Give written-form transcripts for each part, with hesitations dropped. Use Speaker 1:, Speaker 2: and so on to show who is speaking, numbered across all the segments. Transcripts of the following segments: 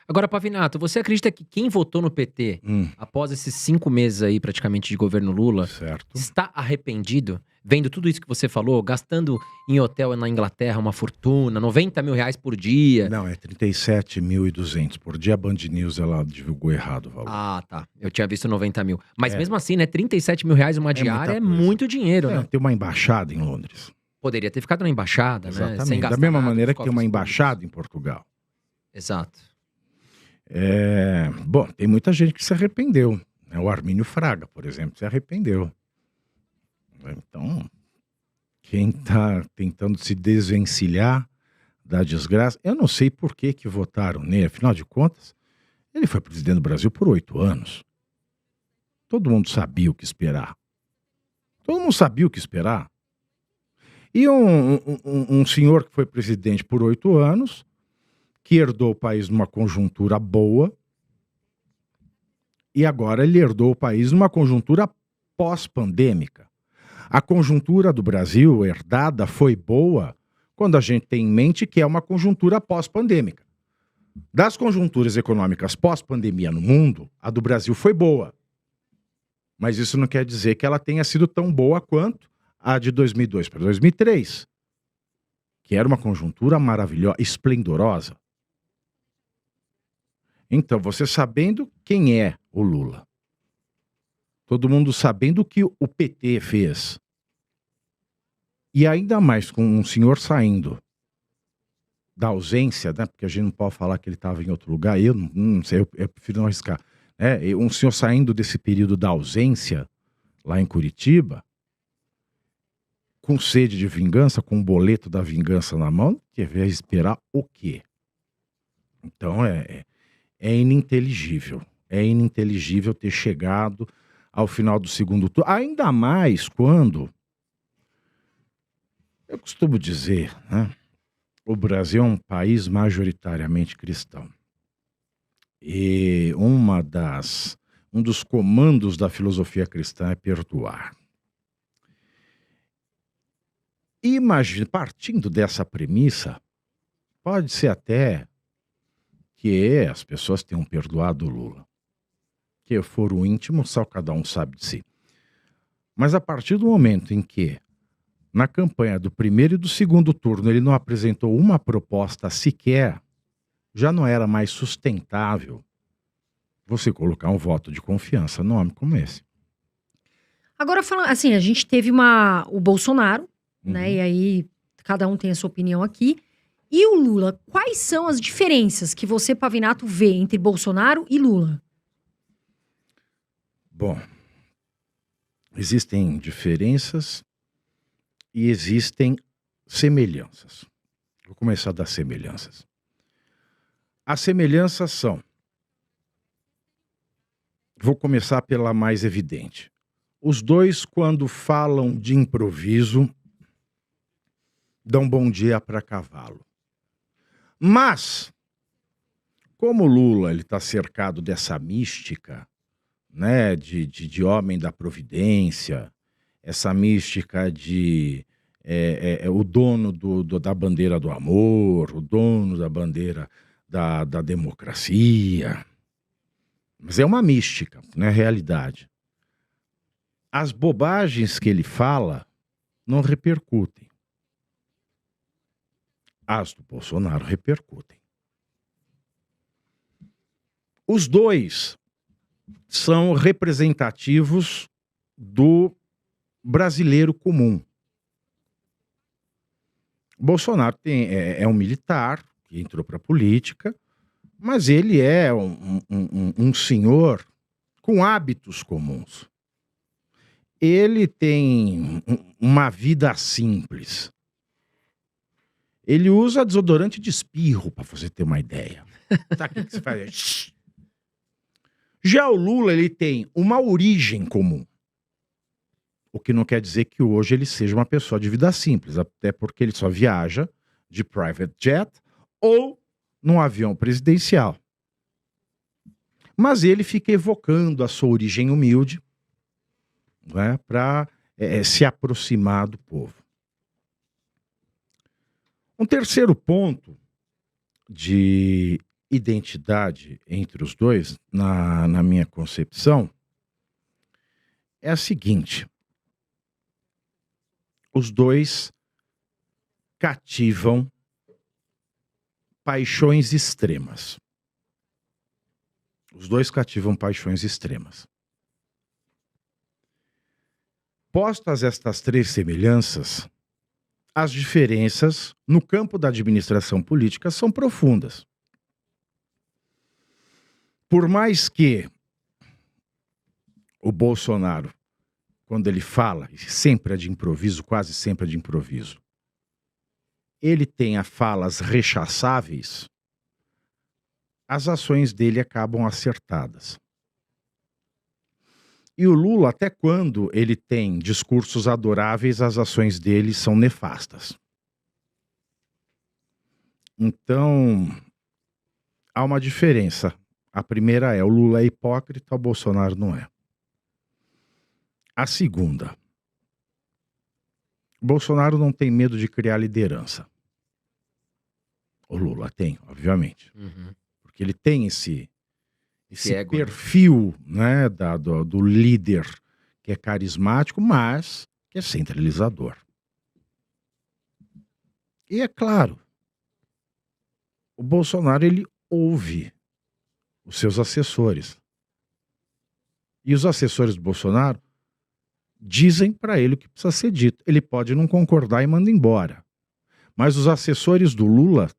Speaker 1: Agora, Pavinato, você acredita que quem votou no PT, após esses 5 meses aí praticamente de governo Lula,
Speaker 2: Certo.
Speaker 1: está arrependido? Vendo tudo isso que você falou, gastando em hotel na Inglaterra uma fortuna, 90 mil reais por dia.
Speaker 2: Não, é 37.200 por dia. A Band News, ela divulgou errado o valor.
Speaker 1: Ah, tá. Eu tinha visto 90 mil. Mas
Speaker 2: É.
Speaker 1: mesmo assim, né? 37 mil reais uma diária é muito dinheiro, né?
Speaker 2: Tem uma embaixada em Londres.
Speaker 1: Poderia ter ficado na embaixada, né? Sem
Speaker 2: Exatamente.
Speaker 1: gastar
Speaker 2: Da mesma
Speaker 1: nada
Speaker 2: maneira
Speaker 1: dos
Speaker 2: que tem uma
Speaker 1: cofres
Speaker 2: embaixada
Speaker 1: públicos.
Speaker 2: em Portugal.
Speaker 1: Exato.
Speaker 2: Bom, tem muita gente que se arrependeu. Né? O Armínio Fraga, por exemplo, se arrependeu. Então, quem está tentando se desvencilhar da desgraça... Eu não sei por que votaram nele. Afinal de contas, ele foi presidente do Brasil por 8 anos. Todo mundo sabia o que esperar. Todo mundo sabia o que esperar. E um senhor que foi presidente por 8 anos, que herdou o país numa conjuntura boa, e agora ele herdou o país numa conjuntura pós-pandêmica. A conjuntura do Brasil herdada foi boa quando a gente tem em mente que é uma conjuntura pós-pandêmica. Das conjunturas econômicas pós-pandemia no mundo, a do Brasil foi boa. Mas isso não quer dizer que ela tenha sido tão boa quanto a de 2002 para 2003, que era uma conjuntura maravilhosa, esplendorosa. Então, você sabendo quem é o Lula, todo mundo sabendo o que o PT fez, e ainda mais com um senhor saindo da ausência, né? Porque a gente não pode falar que ele estava em outro lugar, eu não sei, eu prefiro não arriscar. Um senhor saindo desse período da ausência, lá em Curitiba, com sede de vingança, com um boleto da vingança na mão, devia esperar o quê? Então é ininteligível. É ininteligível ter chegado ao final do segundo turno. Ainda mais quando, eu costumo dizer, né? O Brasil é um país majoritariamente cristão. E um dos comandos da filosofia cristã é perdoar. Imagina, partindo dessa premissa, pode ser até que as pessoas tenham perdoado o Lula. Que for o íntimo, só cada um sabe de si. Mas a partir do momento em que, na campanha do primeiro e do segundo turno, ele não apresentou uma proposta sequer, já não era mais sustentável você colocar um voto de confiança num homem como esse.
Speaker 3: Agora, falando assim, a gente teve o Bolsonaro, né? E aí, cada um tem a sua opinião aqui. E o Lula, quais são as diferenças que você, Pavinato, vê entre Bolsonaro e Lula?
Speaker 2: Bom, existem diferenças e existem semelhanças. Vou começar das semelhanças. As semelhanças são... Vou começar pela mais evidente. Os dois, quando falam de improviso, dão bom dia para cavalo. Mas, como o Lula está cercado dessa mística, né, de homem da providência, essa mística de o dono da bandeira do amor, o dono da bandeira da democracia. Mas é uma mística, não é realidade. As bobagens que ele fala não repercutem. As do Bolsonaro repercutem. Os dois são representativos do brasileiro comum. Bolsonaro é um militar que entrou para a política, mas ele é um senhor com hábitos comuns. Ele tem uma vida simples. Ele usa desodorante de espirro, para você ter uma ideia. Sabe o que você faz? Já o Lula, ele tem uma origem comum. O que não quer dizer que hoje ele seja uma pessoa de vida simples, até porque ele só viaja de private jet ou num avião presidencial. Mas ele fica evocando a sua origem humilde, né, para se aproximar do povo. Um terceiro ponto de identidade entre os dois, na minha concepção, é a seguinte: os dois cativam paixões extremas. Os dois cativam paixões extremas. Postas estas três semelhanças, as diferenças no campo da administração política são profundas. Por mais que o Bolsonaro, quando ele fala, e sempre é de improviso, quase sempre é de improviso, ele tenha falas rechaçáveis, as ações dele acabam acertadas. E o Lula, até quando ele tem discursos adoráveis, as ações dele são nefastas. Então, há uma diferença. A primeira é: o Lula é hipócrita, o Bolsonaro não é. A segunda: o Bolsonaro não tem medo de criar liderança. O Lula tem, obviamente. Porque ele tem esse
Speaker 1: ego,
Speaker 2: perfil, né, do líder que é carismático, mas que é centralizador. E é claro, o Bolsonaro, ele ouve os seus assessores. E os assessores do Bolsonaro dizem para ele o que precisa ser dito. Ele pode não concordar e manda embora. Mas os assessores do Lula,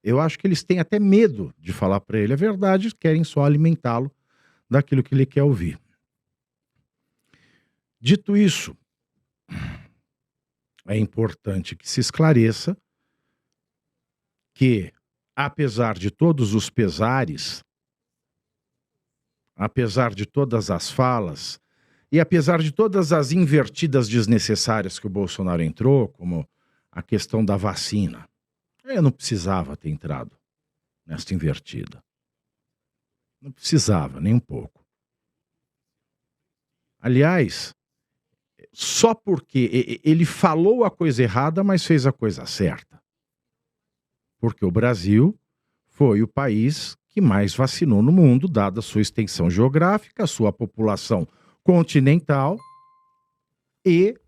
Speaker 2: eu acho que eles têm até medo de falar para ele a verdade, querem só alimentá-lo daquilo que ele quer ouvir. Dito isso, é importante que se esclareça que, apesar de todos os pesares, apesar de todas as falas e apesar de todas as invertidas desnecessárias que o Bolsonaro entrou, como a questão da vacina, eu não precisava ter entrado nesta invertida. Não precisava, nem um pouco. Aliás, só porque ele falou a coisa errada, mas fez a coisa certa. Porque o Brasil foi o país que mais vacinou no mundo, dada a sua extensão geográfica, a sua população continental, e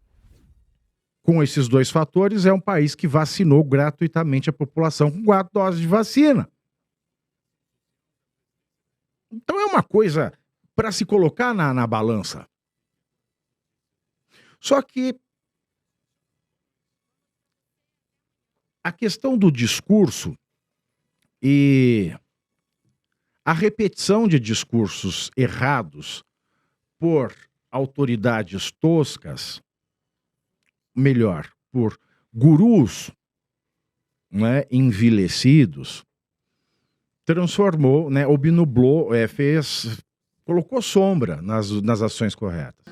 Speaker 2: com esses dois fatores, é um país que vacinou gratuitamente a população com 4 doses de vacina. Então é uma coisa para se colocar na balança. Só que a questão do discurso e a repetição de discursos errados por autoridades toscas, melhor, por gurus, né, envelhecidos, transformou, né, obnublou, colocou sombra nas ações corretas.